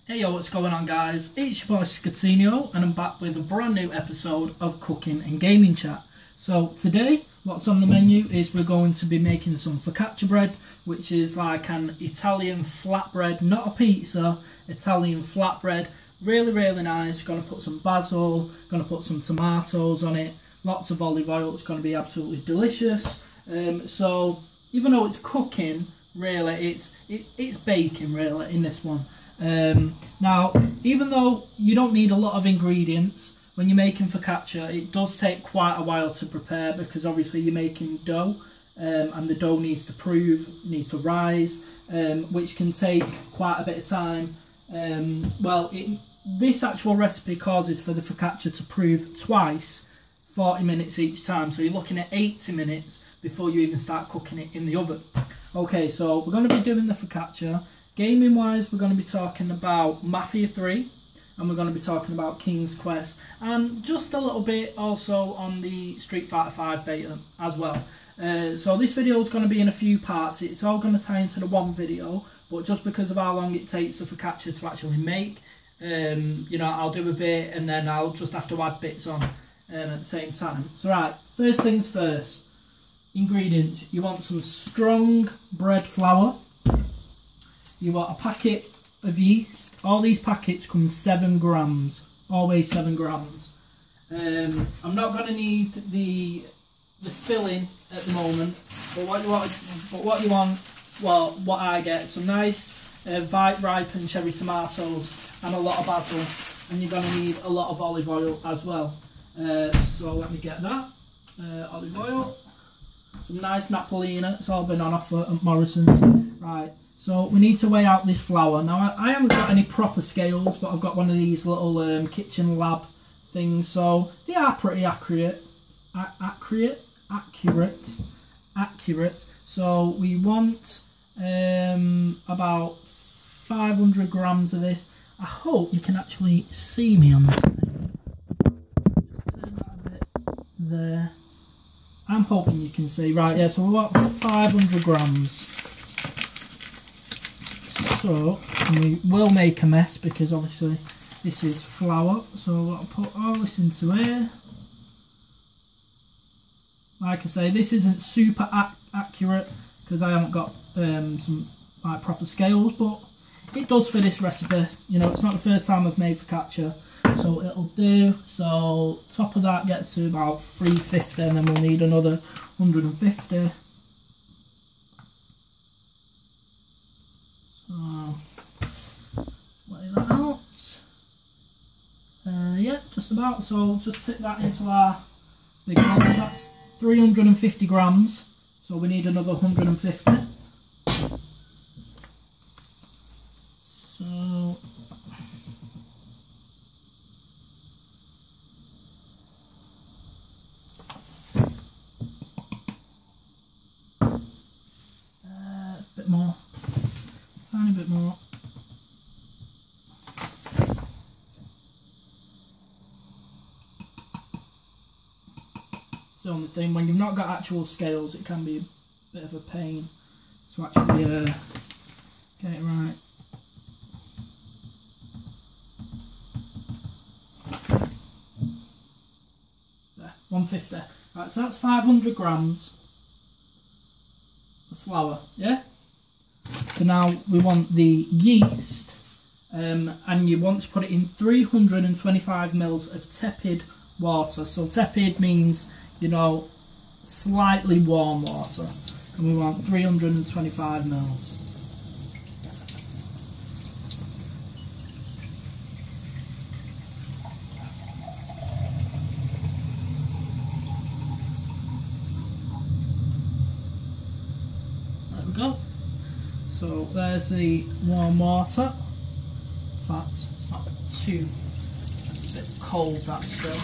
Hey yo, what's going on guys? It's your boy Scatino and I'm back with a brand new episode of Cooking and Gaming Chat. So today, what's on the menu is we're going to be making some focaccia bread, which is like an Italian flatbread, not a pizza, Italian flatbread. Really nice. Going to put some basil, going to put some tomatoes on it, lots of olive oil. It's going to be absolutely delicious. So even though it's cooking, really, it's baking really in this one. Now, even though you don't need a lot of ingredients when you're making focaccia, it does take quite a while to prepare because obviously you're making dough, and the dough needs to rise, which can take quite a bit of time. This actual recipe causes for the focaccia to prove twice, 40 minutes each time, so you're looking at 80 minutes before you even start cooking it in the oven. Okay, so we're going to be doing the focaccia. Gaming wise, we're going to be talking about Mafia 3 and we're going to be talking about King's Quest and just a little bit also on the Street Fighter 5 beta as well. So this video is going to be in a few parts. It's all going to tie into the one video, but just because of how long it takes the focaccia to actually make, you know, I'll do a bit and then I'll just have to add bits on at the same time. So right, first things first, ingredients. You want some strong bread flour. You want a packet of yeast. All these packets come 7 grams, always 7 grams. I'm not going to need the filling at the moment, but what I get, some nice ripened cherry tomatoes and a lot of basil, and you're going to need a lot of olive oil as well. So let me get that. Olive oil, some nice Napolina. It's all been on offer at Morrison's. Right. So we need to weigh out this flour. Now I haven't got any proper scales, but I've got one of these little kitchen lab things, so they are pretty accurate. So we want about 500 grams of this. I hope you can actually see me on this thing. Just turn that a bit there. I'm hoping you can see. Right, yeah, so we want 500 grams. So we will make a mess because obviously this is flour, so I'll put all this into here. Like I say, this isn't super accurate because I haven't got some like proper scales, but it does for this recipe. You know, it's not the first time I've made focaccia, so it'll do. So top of that gets to about 350, and then we'll need another 150. So, weigh that out. Yeah, just about. So just tip that into our big bowl. That's 350 grams. So we need another 150. So a bit more. Tiny bit more. It's the only thing, when you've not got actual scales, it can be a bit of a pain to actually get it right. There, 150. Right, so that's 500 grams of flour, yeah? So now we want the yeast, and you want to put it in 325 mils of tepid water. So tepid means, you know, slightly warm water, and we want 325 mils. There we go. So there's the warm water. In fact, it's not too, it's a bit cold that still.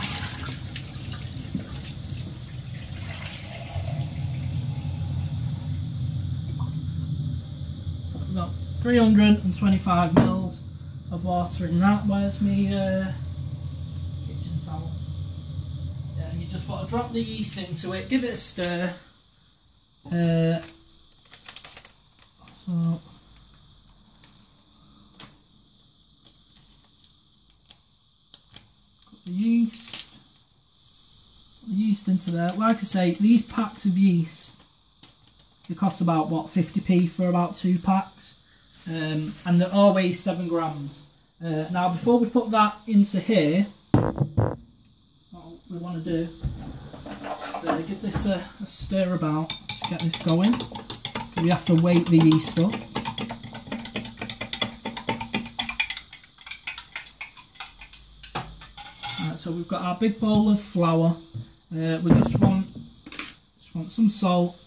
We've got 325 mils of water in that. Where's me kitchen towel? Yeah, and you just want to drop the yeast into it, give it a stir. So the yeast. Put the yeast into there. Like I say, these packs of yeast, they cost about, what, 50p for about 2 packs. And they're always 7 grams. Now, before we put that into here, what we want to do is give this a stir about to get this going. We have to weight the yeast up. Right, so we've got our big bowl of flour. We just want some salt.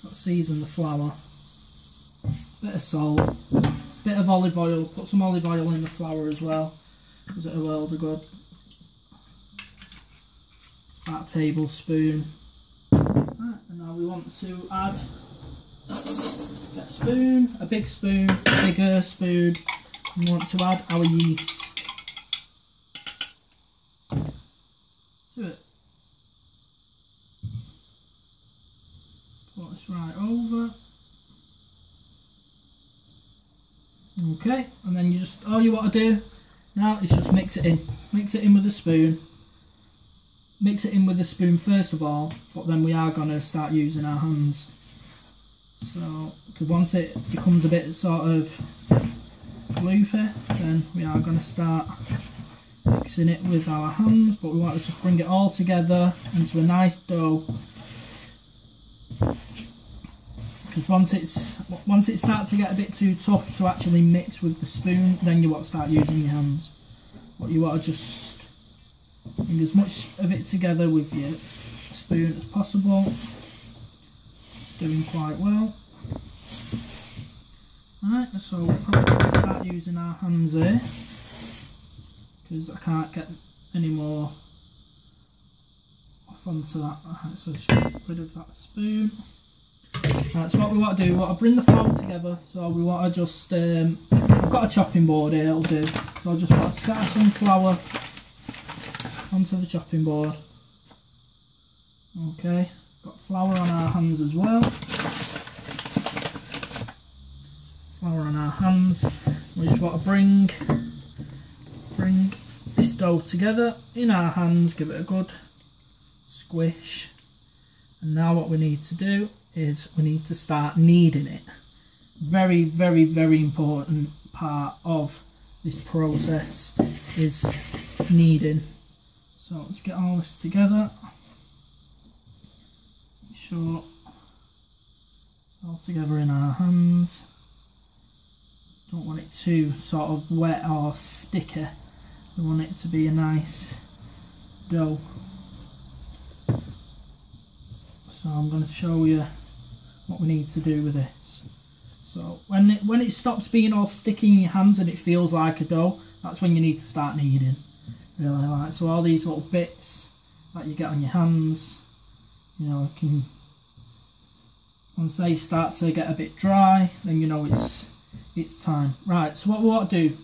Let's season the flour. Bit of salt, bit of olive oil. Put some olive oil in the flour as well, because it'll world of good. About a tablespoon. Right, and now we want to add, get a spoon, a big spoon, a bigger spoon. And we want to add our yeast to it. Put this right over. Okay, and then you just, all you want to do now is just mix it in. Mix it in with a spoon. Mix it in with a spoon first of all, but then we are going to start using our hands. So, because once it becomes a bit sort of gloopy, then we are going to start mixing it with our hands, but we want to just bring it all together into a nice dough. Because once it starts to get a bit too tough to actually mix with the spoon, then you want to start using your hands. But you want to just bring as much of it together with your spoon as possible. It's doing quite well. Alright, so we'll probably start using our hands here, because I can't get any more off onto that. Alright, so just get rid of that spoon. Right, so what we want to do, we want to bring the flour together, so we want to just, I've got a chopping board here, it'll do, so I just want to scatter some flour onto the chopping board. Okay, got flour on our hands as well. Flour on our hands. We just want to bring this dough together in our hands, give it a good squish. And now what we need to do is we need to start kneading it. Very, very, very important part of this process is kneading. So let's get all this together. Make sure it's all together in our hands. Don't want it too sort of wet or sticky. We want it to be a nice dough. So I'm going to show you what we need to do with this. So when it stops being all sticky in your hands and it feels like a dough, that's when you need to start kneading. Really, like, so all these little bits that you get on your hands, you know, once they start to get a bit dry, then you know it's time. Right, so what we want to do,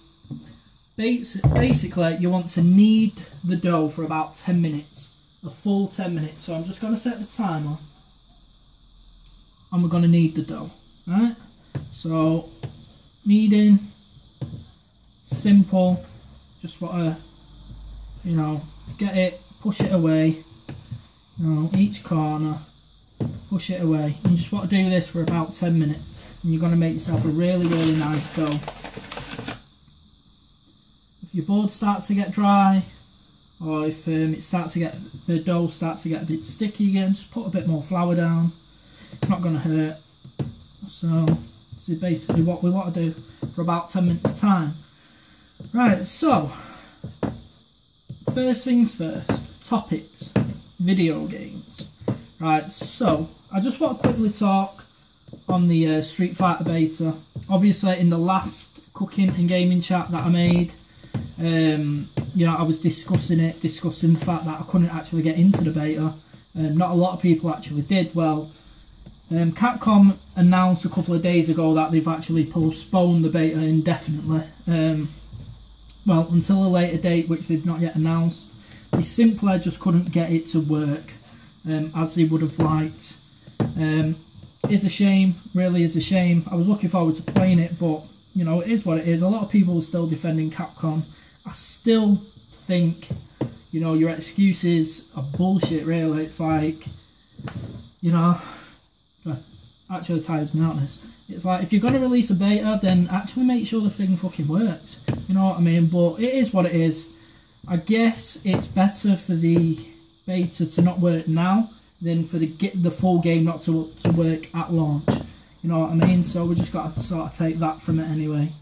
basically you want to knead the dough for about 10 minutes. A full 10 minutes. So I'm just going to set the timer and we're going to knead the dough. Right? So kneading, simple, just want to, you know, get it, push it away, you know, each corner, push it away. You just want to do this for about 10 minutes and you're going to make yourself a really, really nice dough. If your board starts to get dry, or if the dough starts to get a bit sticky again, just put a bit more flour down. It's not going to hurt. So this is basically what we want to do for about 10 minutes time. Right, so first things first, topics, video games. Right, so I just want to quickly talk on the Street Fighter beta. Obviously in the last cooking and gaming chat that I made, you know, I was discussing the fact that I couldn't actually get into the beta. Not a lot of people actually did. Well, Capcom announced a couple of days ago that they've actually postponed the beta indefinitely. Well, until a later date, which they've not yet announced. They simply just couldn't get it to work as they would have liked. It's a shame, really is a shame. I was looking forward to playing it, but you know, it is what it is. A lot of people are still defending Capcom. I still think, you know, your excuses are bullshit, really. It's like, you know, actually tires me out this. It's like, if you're going to release a beta, then actually make sure the thing fucking works. You know what I mean? But it is what it is. I guess it's better for the beta to not work now than for the full game not to work at launch. You know what I mean? So we just got to sort of take that from it anyway.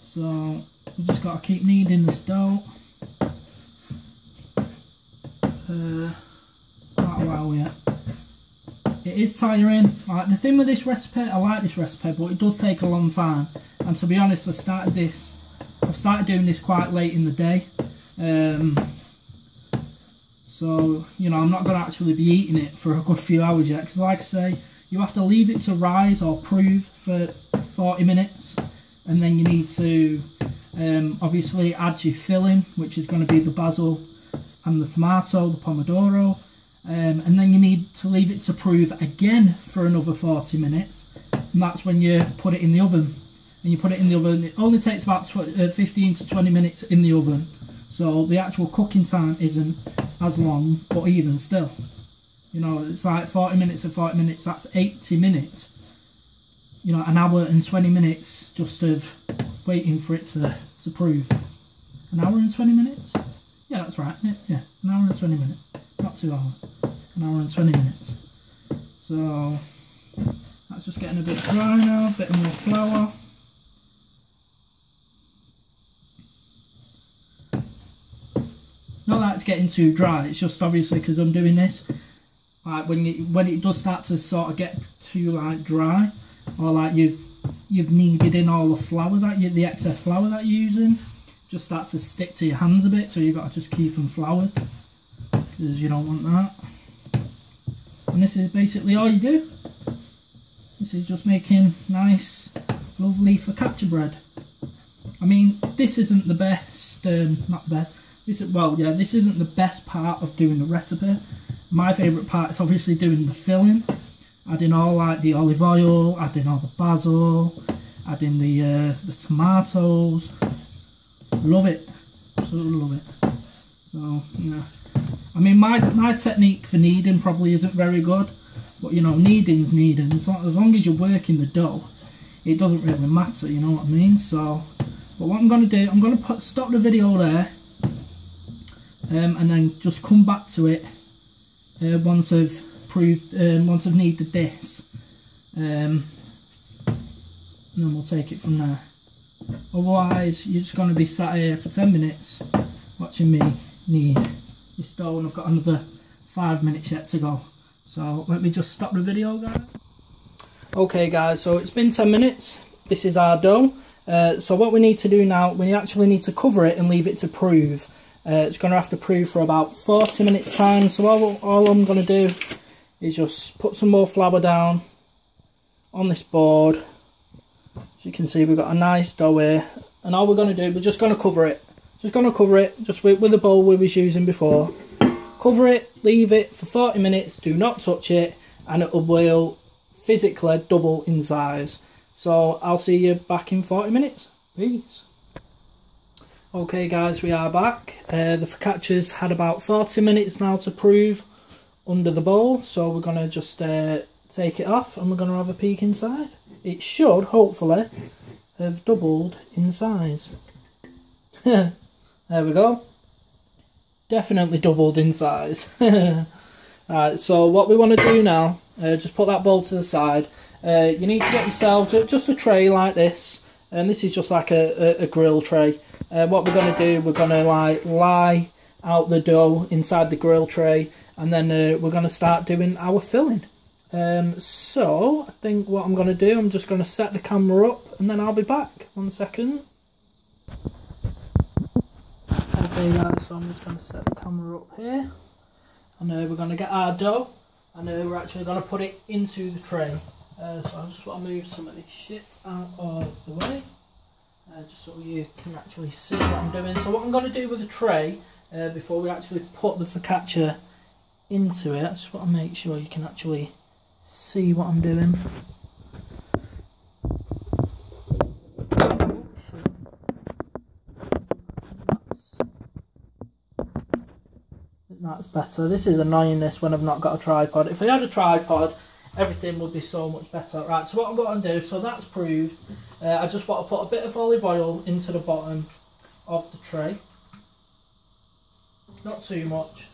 So we just got to keep kneading this dough. Quite a while yet. It is tiring. Like, the thing with this recipe, I like this recipe, but it does take a long time. And to be honest, I've started doing this quite late in the day. So, you know, I'm not going to actually be eating it for a good few hours yet. Because like I say, you have to leave it to rise or prove for 40 minutes. And then you need to obviously add your filling, which is going to be the basil and the tomato, the pomodoro. And then you need to leave it to prove again for another 40 minutes. And that's when you put it in the oven. And you put it in the oven, it only takes about 15 to 20 minutes in the oven. So the actual cooking time isn't as long, but even still. You know, it's like 40 minutes and 40 minutes, that's 80 minutes. You know, an hour and 20 minutes just of waiting for it to prove. An hour and 20 minutes? Yeah, that's right, yeah, an hour and 20 minutes. Not 2 hours, an hour and 20 minutes. So, that's just getting a bit dry now, a bit more flour. Not that it's getting too dry, it's just obviously because I'm doing this. Like when it does start to sort of get too like dry, or like you've kneaded in all the flour the excess flour that you're using, just starts to stick to your hands a bit, so you've got to just keep them floured, because you don't want that. And this is basically all you do. This is just making nice, lovely focaccia bread. I mean, this isn't the best, not the best. This isn't the best part of doing the recipe. My favourite part is obviously doing the filling, adding all like the olive oil, adding all the basil, adding the tomatoes. Love it, absolutely love it. So yeah, I mean my technique for kneading probably isn't very good, but you know, kneading's kneading. As long as you're working the dough, it doesn't really matter. You know what I mean? So, but what I'm gonna do, I'm gonna stop the video there. And then just come back to it once I've kneaded this, and then we'll take it from there. Otherwise, you're just going to be sat here for 10 minutes watching me knead this dough, and I've got another 5 minutes yet to go. So let me just stop the video, guys. Okay, guys. So it's been 10 minutes. This is our dough. So what we need to do now, we actually need to cover it and leave it to prove. It's going to have to prove for about 40 minutes time. So all I'm going to do is just put some more flour down on this board. As you can see, we've got a nice dough here. And all we're going to do, we're just going to cover it. Just going to cover it, just with the bowl we was using before. Cover it, leave it for 40 minutes, do not touch it, and it will physically double in size. So I'll see you back in 40 minutes. Peace. Okay guys, we are back. The focaccia's had about 40 minutes now to prove under the bowl, so we're going to just take it off and we're going to have a peek inside. It should, hopefully, have doubled in size. There we go. Definitely doubled in size. Alright, so what we want to do now, just put that bowl to the side. You need to get yourself just a tray like this, and this is just like a grill tray. What we're going to do, we're going to like lie out the dough inside the grill tray, and then we're going to start doing our filling. So I think what I'm going to do, I'm just going to set the camera up and then I'll be back. 1 second. Okay guys, so I'm just going to set the camera up here, and we're going to get our dough, and we're actually going to put it into the tray. So I just want to move some of this shit out of the way. Just so you can actually see what I'm doing. So what I'm going to do with the tray, before we actually put the focaccia into it, I just want to make sure you can actually see what I'm doing. That's better. This is annoying, this, when I've not got a tripod. If I had a tripod, everything would be so much better. Right, so what I'm going to do, so that's proved. I just want to put a bit of olive oil into the bottom of the tray. Not too much,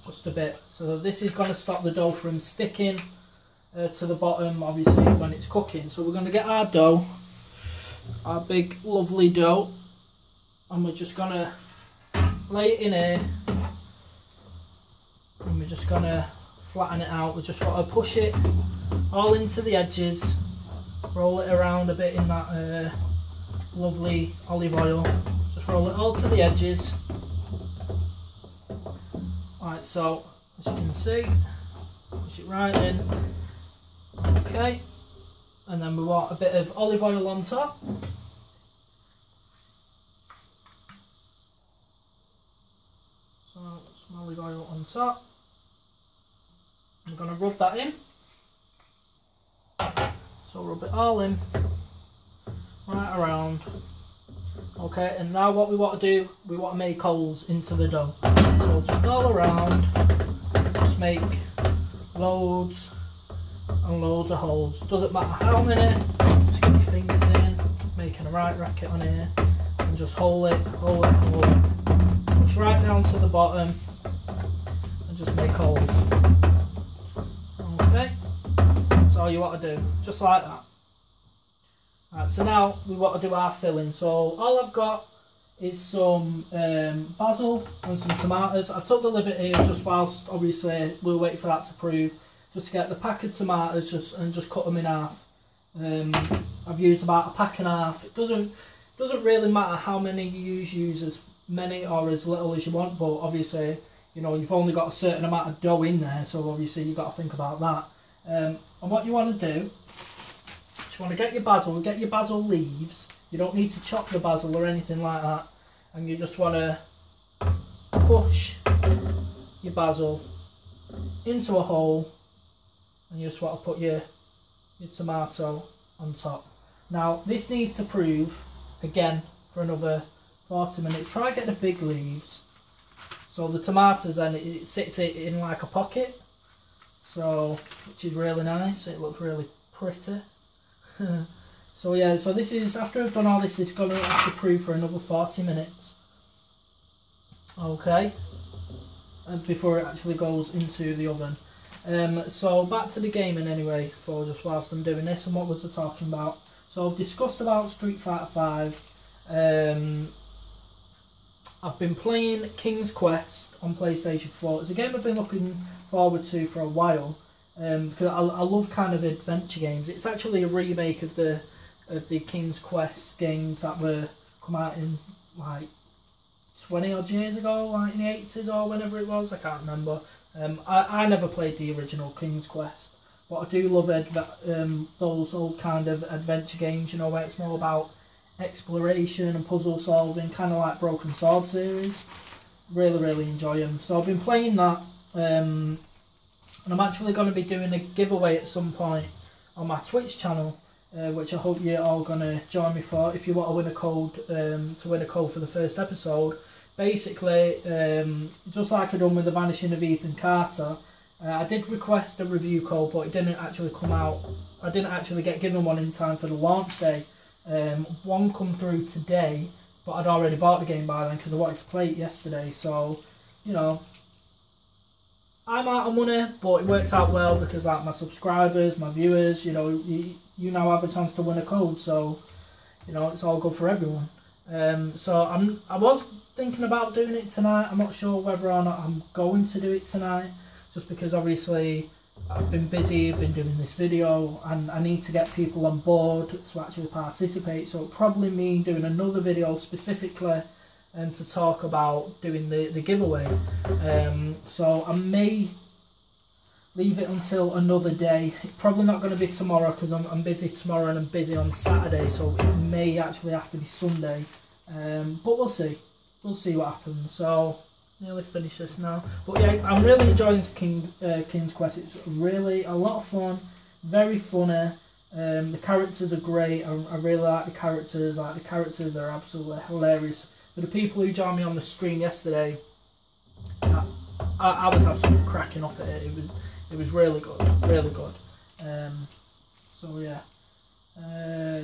just a bit. So this is going to stop the dough from sticking to the bottom, obviously, when it's cooking. So we're going to get our dough, our big lovely dough, and we're just going to lay it in here, and we're just going to flatten it out. We just want to push it all into the edges, roll it around a bit in that lovely olive oil, just roll it all to the edges. Right, so as you can see, push it right in. Okay, and then we want a bit of olive oil on top. So some olive oil on top. I'm going to rub that in. So rub it all in, right around. Okay, and now what we want to do, we want to make holes into the dough. So just all around, just make loads and loads of holes. Doesn't matter how many, just get your fingers in, making a right racket on here, and just hold it, hold it, hold it. Push right down to the bottom, and just make holes. Okay, that's all you want to do, just like that. Right, so now we want to do our filling. So all I've got is some basil and some tomatoes. I've took the liberty just whilst obviously we're waiting for that to prove, just to get the pack of tomatoes and just cut them in half. I've used about a pack and a half. It doesn't really matter how many you use as many or as little as you want, but obviously, you know, you've only got a certain amount of dough in there, so obviously you've got to think about that. And what you want to do, you want to get your basil leaves. You don't need to chop the basil or anything like that, and you just want to push your basil into a hole, and you just want to put your tomato on top. Now this needs to prove again for another 40 minutes. Try and get the big leaves, so the tomatoes, and it sits it in like a pocket, so which is really nice. It looks really pretty. So yeah, so this is, after I've done all this, it's going to have to prove for another 40 minutes. Okay, and before it actually goes into the oven. So back to the gaming anyway, for just whilst I'm doing this, and what was I talking about? So I've discussed about Street Fighter 5. I've been playing King's Quest on PlayStation 4. It's a game I've been looking forward to for a while. Because I love kind of adventure games. It's actually a remake of the King's Quest games that were come out in like 20 odd years ago, like in the 80s or whenever it was. I can't remember. I never played the original King's Quest, but I do love those old kind of adventure games. You know, where it's more about exploration and puzzle solving, kind of like Broken Sword series. Really enjoy them. So I've been playing that. And I'm actually going to be doing a giveaway at some point on my Twitch channel, which I hope you're all going to join me for. If you want to win a code, for the first episode, basically, just like I done with the Vanishing of Ethan Carter, I did request a review code, but it didn't actually come out. I didn't actually get given one in time for the launch day. One come through today, but I'd already bought the game by then because I wanted to play it yesterday. So, you know, I'm out of money, but it works out well because like my subscribers, my viewers, you know, you now have a chance to win a code, so you know it's all good for everyone. So I was thinking about doing it tonight. I'm not sure whether or not I'm going to do it tonight, just because obviously I've been busy, I've been doing this video, and I need to get people on board to actually participate. So it'll probably mean doing another video specifically to talk about doing the giveaway. So I may leave it until another day. It's probably not going to be tomorrow because I'm busy tomorrow and I'm busy on Saturday, so it may actually have to be Sunday. But we'll see. We'll see what happens. So nearly finished this now. But yeah, I'm really enjoying King's Quest. It's really a lot of fun, very funny. The characters are great. I really like the characters. Like the characters are absolutely hilarious. For the people who joined me on the stream yesterday, I was absolutely cracking up at it. It was really good, really good. So yeah.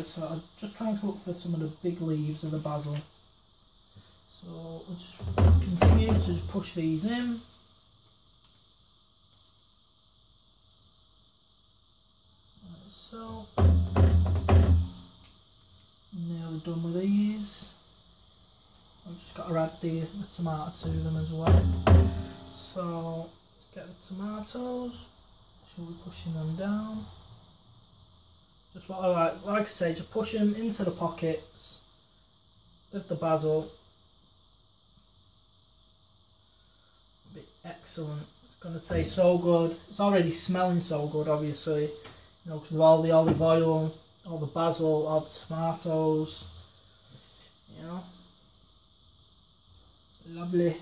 So I'm just trying to look for some of the big leaves of the basil. So we'll just continue to just push these in. Like so. Nearly done with these. I've just got to add the tomato to them as well. So let's get the tomatoes. Shall we pushing them down? Just what I like I say, just push them into the pockets with the basil. It'll be excellent. It's going to taste so good. It's already smelling so good, obviously, you know, because of all the olive oil, all the basil, all the tomatoes, you know. Lovely.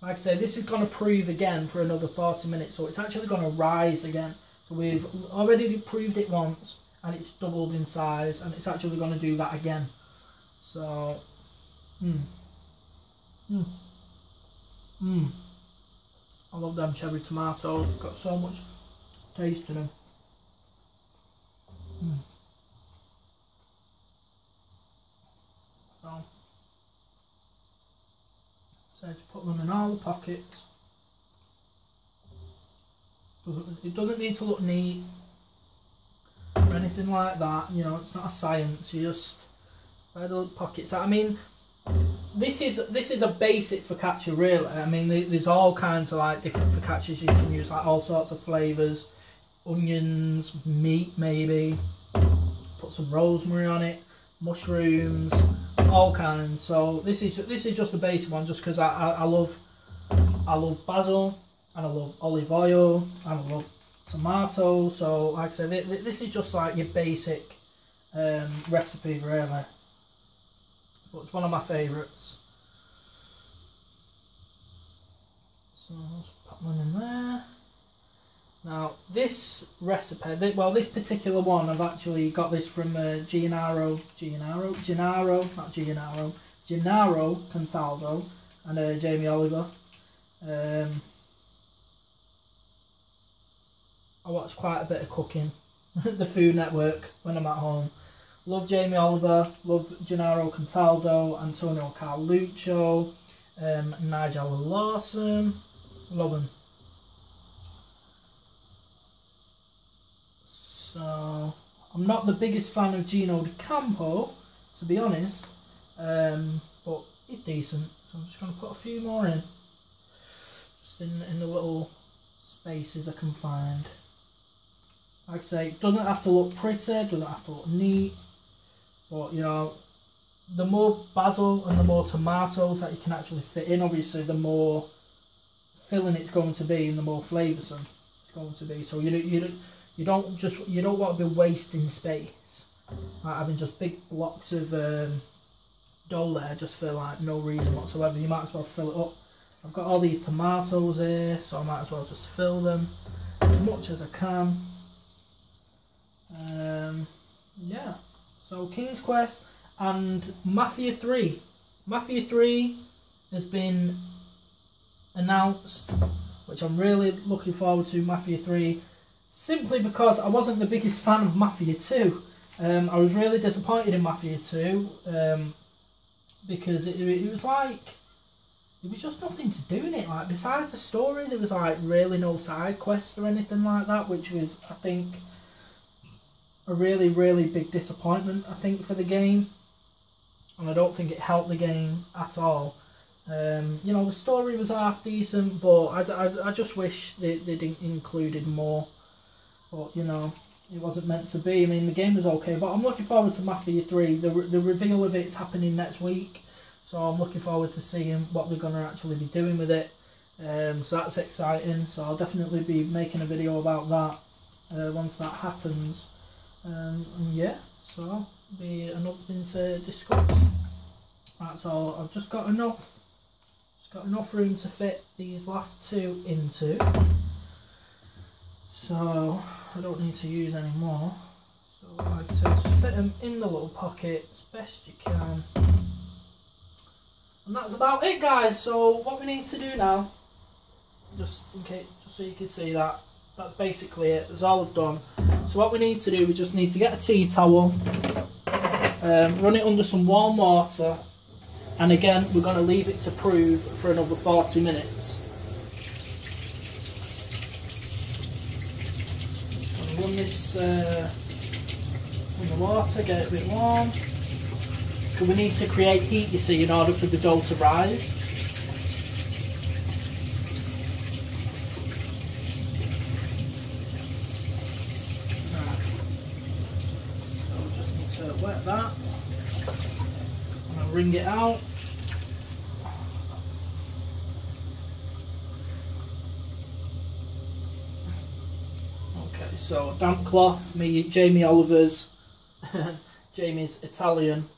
Like I say, this is going to prove again for another 40 minutes, so it's actually going to rise again. So we've already proved it once, and it's doubled in size, and it's actually going to do that again. So, I love them cherry tomatoes. They've got so much taste to them. So just put them in all the pockets. It doesn't need to look neat or anything like that. You know, it's not a science. You just wear the pockets. I mean, this is a basic focaccia, really. I mean, there's all kinds of like different focaccias you can use, like all sorts of flavours, onions, meat maybe. Put some rosemary on it, mushrooms, all kinds. So this is just a basic one, just because I love basil, and I love olive oil, and I love tomato. So like I said, this is just like your basic recipe, really. But it's one of my favourites. So let's put one in there. Now this recipe, this particular one, I've actually got this from Gennaro Contaldo and Jamie Oliver. I watch quite a bit of cooking, the Food Network, when I'm at home. Love Jamie Oliver, love Gennaro Contaldo, Antonio Carluccio, Nigel Lawson, love them. So, I'm not the biggest fan of Gino Di Campo, to be honest, but he's decent. So I'm just going to put a few more in, just in the little spaces I can find. Like I say, it doesn't have to look pretty, doesn't have to look neat, but you know, the more basil and the more tomatoes that you can actually fit in, obviously the more filling it's going to be and the more flavoursome it's going to be. So you don't want to be wasting space, like having just big blocks of dough there just for like no reason whatsoever. You might as well fill it up. I've got all these tomatoes here, so I might as well just fill them as much as I can. Yeah, so King's Quest and Mafia 3. Mafia 3 has been announced, which I'm really looking forward to. Mafia 3, simply because I wasn't the biggest fan of Mafia 2. I was really disappointed in Mafia 2 because it was like, there was just nothing to do in it. Like, besides the story, there was like really no side quests or anything like that, which was, I think, a really, really big disappointment, I think, for the game. And I don't think it helped the game at all. You know, the story was half decent, but I just wish they didn't included more. But, you know, it wasn't meant to be. I mean, the game was okay, but I'm looking forward to Mafia 3. The reveal of it's happening next week, so I'm looking forward to seeing what they're going to actually be doing with it. So that's exciting. So I'll definitely be making a video about that once that happens. And yeah, so be another thing to discuss. Right, so I've just got enough room to fit these last two into, so I don't need to use any more. So like I said, just fit them in the little pockets best you can, and that's about it, guys. So what we need to do now just in case, just so you can see that. That's basically it. That's all I've done. So what we need to do, we just need to get a tea towel, run it under some warm water, and again we're going to leave it to prove for another 40 minutes. Run this in the water, get it a bit warm. Because we need to create heat, you see, in order for the dough to rise. So we just need to wet that. And I'll wring it out. Okay, so damp cloth, Jamie Oliver's, Jamie's Italian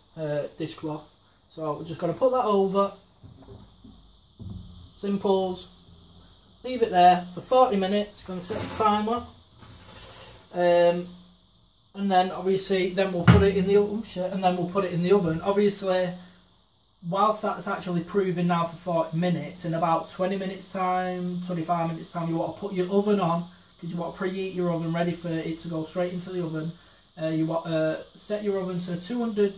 dishcloth. So we're just going to put that over, simples, leave it there for 40 minutes, going to set the timer, and then obviously then we'll put it in the oven. Obviously, whilst that's actually proving now for 40 minutes, in about 20 minutes time, 25 minutes time, you want to put your oven on, because you want to preheat your oven ready for it to go straight into the oven. You want to set your oven to 200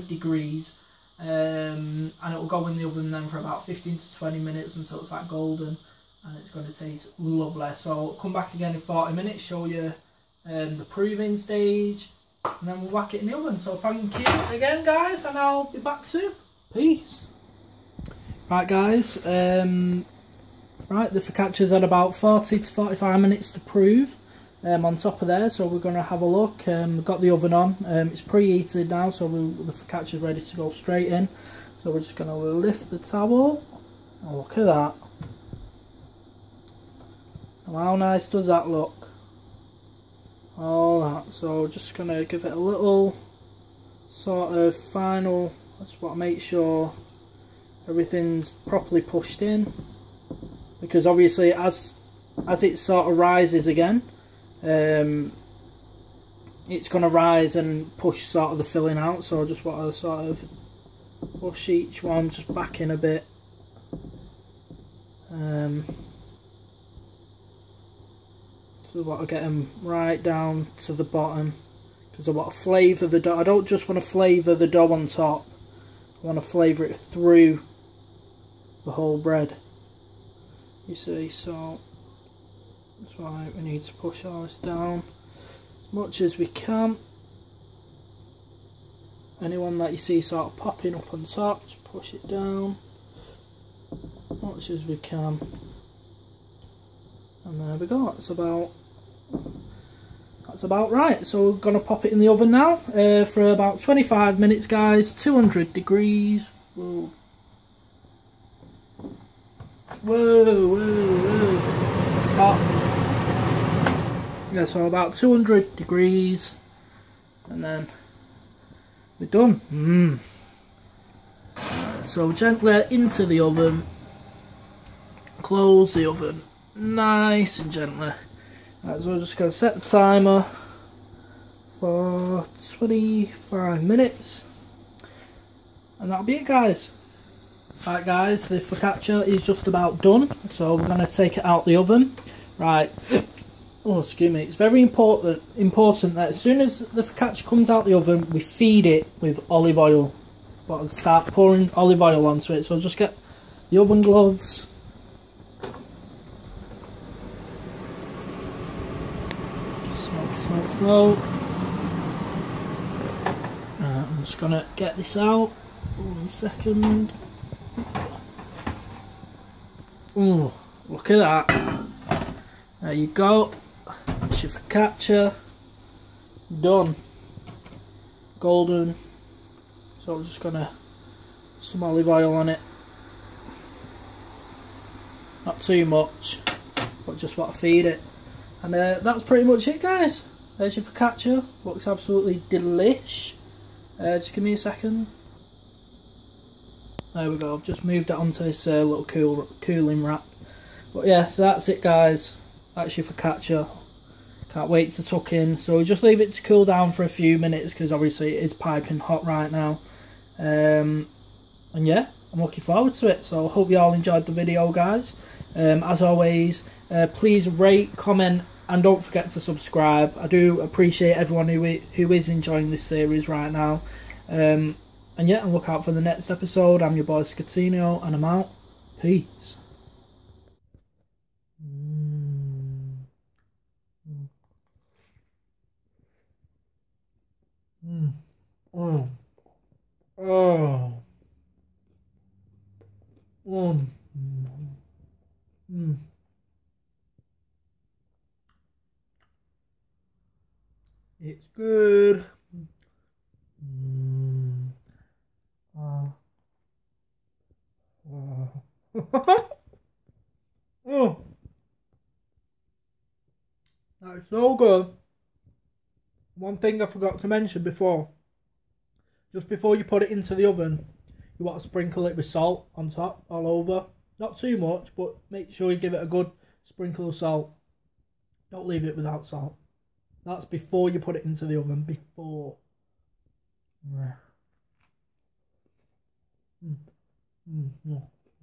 degrees, and it will go in the oven then for about 15 to 20 minutes until it's like golden, and it's going to taste lovely. So come back again in 40 minutes, show you the proving stage, and then we'll whack it in the oven. So thank you again, guys, and I'll be back soon. Peace. Right, guys, right, the focaccia's had about 40 to 45 minutes to prove. On top of there, so we're going to have a look. We've got the oven on, it's preheated now, so the focaccia is ready to go straight in. So we're just going to lift the towel. Oh, look at that. How nice does that look? All that. So just going to give it a little sort of final, I just want to make sure everything's properly pushed in, because obviously as it sort of rises again, it's going to rise and push sort of the filling out. So I just want to sort of push each one just back in a bit. So I want to get them right down to the bottom, because I want to flavour the dough. I don't just want to flavour the dough on top, I want to flavour it through the whole bread, you see. So that's why we need to push all this down as much as we can. Anyone that you see sort of popping up on top, just push it down as much as we can. And there we go, that's about right. So we're going to pop it in the oven now for about 25 minutes, guys, 200 degrees. Whoa. Whoa, whoa, whoa. It's hot. Yeah, so about 200 degrees, and then we're done. So gently into the oven, close the oven nice and gently. Right, so we're just going to set the timer for 25 minutes, and that'll be it, guys. Right, guys, the focaccia is just about done, so we're going to take it out the oven. Right. Oh, excuse me. It's very important that as soon as the focaccia comes out the oven, we feed it with olive oil. But I'll start pouring olive oil onto it. So I'll just get the oven gloves. Smoke, smoke, smoke. I'm just gonna get this out. 1 second. Oh, look at that. There you go. That's your focaccia done, golden. So I'm just gonna some olive oil on it, not too much, but just want to feed it. And that's pretty much it, guys. There's your focaccia. Looks absolutely delish. Just give me a second. There we go. I've just moved it onto this little cooling rack. But yeah, so that's it, guys. That's your focaccia. Can't wait to tuck in. So we just leave it to cool down for a few minutes, because obviously it is piping hot right now. And yeah, I'm looking forward to it. So I hope you all enjoyed the video, guys. As always, please rate, comment, and don't forget to subscribe. I do appreciate everyone who is enjoying this series right now. And yeah, and look out for the next episode. I'm your boy Scatino, and I'm out. Peace. Oh. Oh. It's good. Oh. Oh. That's so good. One thing I forgot to mention before. Just before you put it into the oven, you want to sprinkle it with salt on top, all over. Not too much, but make sure you give it a good sprinkle of salt. Don't leave it without salt. That's before you put it into the oven. Before.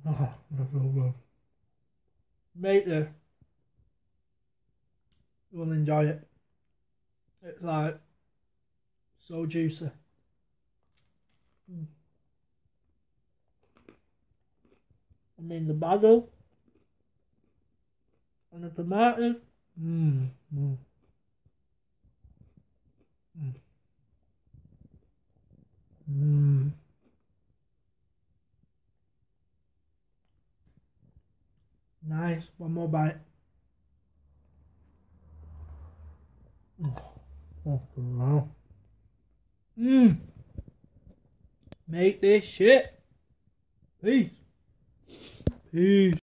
Oh, that's so good. Make this. You'll enjoy it. It's like so juicy. I mean the basil and the tomatoes. Nice. One more bite. Oh, wow. Make this shit. Peace. Peace.